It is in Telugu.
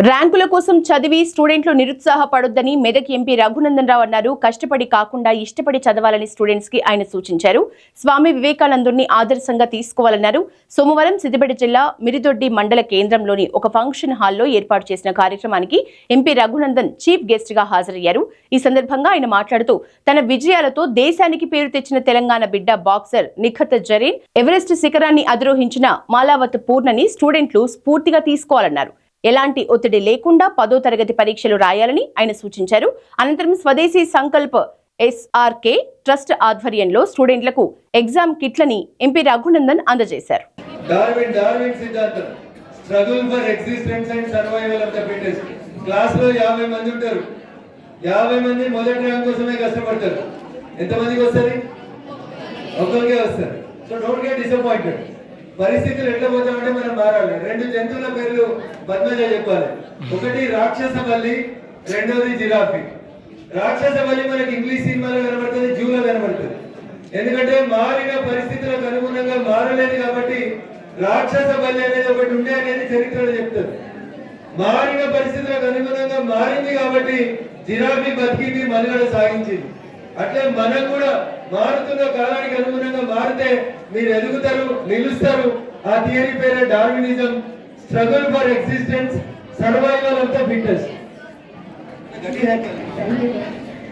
ర్యాంకుల కోసం చదివి స్టూడెంట్లు నిరుత్సాహపడొద్దని మెదక్ ఎంపీ రఘునందన్ రావు అన్నారు. కష్టపడి కాకుండా ఇష్టపడి చదవాలని స్టూడెంట్స్ కి ఆయన సూచించారు. స్వామి వివేకానందుని ఆదర్శంగా తీసుకోవాలన్నారు. సోమవారం సిద్దిపేట జిల్లా మిరిదొడ్డి మండల కేంద్రంలోని ఒక ఫంక్షన్ హాల్లో ఏర్పాటు చేసిన కార్యక్రమానికి ఎంపీ రఘునందన్ చీఫ్ గెస్ట్ గా హాజరయ్యారు. ఈ సందర్భంగా ఆయన మాట్లాడుతూ తన విజయాలతో దేశానికి పేరు తెచ్చిన తెలంగాణ బిడ్డ బాక్సర్ నిఖత్ జరీన్ ఎవరెస్ట్ శిఖరాన్ని అధిరోహించిన మాలావత్ పూర్ణని స్టూడెంట్లు స్ఫూర్తిగా తీసుకోవాలన్నారు. ఎలాంటి ఒత్తిడి లేకుండా 10వ తరగతి పరీక్షలు రాయాలని ఆయన సూచించారు. అనంతరం స్వదేశీ సంకల్ప్ SRK ట్రస్ట్ ఆధ్వర్యంలో స్టూడెంట్లకు ఎగ్జామ్ కిట్లని ఎంపీ రఘునందన్ అందజేశారు. డార్విన్ సిద్ధాంతం struggle for existence and survival of the fittest. Class లో 50 మంది ఉంటారు. 50 మంది మొదటి ర్యాంక్ కోసమే కష్టపడతారు. ఎంతమందికి వస్తుంది? ఒకరికే వస్తారు. So don't get disappointed. పరిస్థితులు ఎట్లా పోతామంటే మనం మారాలి. 2 జంతువుల పేర్లు పద్మజ చెప్పాలి. ఒకటి రాక్షస బల్లి, రెండోది జిరాఫీ. రాక్షస బల్లి మనకి ఇంగ్లీష్ సినిమాలో కనబడుతుంది, జూలో కనబడుతుంది. ఎందుకంటే మారిన పరిస్థితులకు అనుగుణంగా మారలేదు కాబట్టి రాక్షస బల్లి అనేది ఒకటి ఉండే అనేది చరిత్రలో చెప్తారు. మారిన పరిస్థితులకు అనుగుణంగా మారింది కాబట్టి జిరాఫీ బతికింది, మనుగడ సాగించింది. అట్లే మనం కూడా మారుతున్న కాలానికి అనుగుణంగా మారితే మీరు ఎదుగుతారు, నిలుస్తారు. ఆ థియరీ పేరే Darwinism, struggle for existence, survival of the fittest.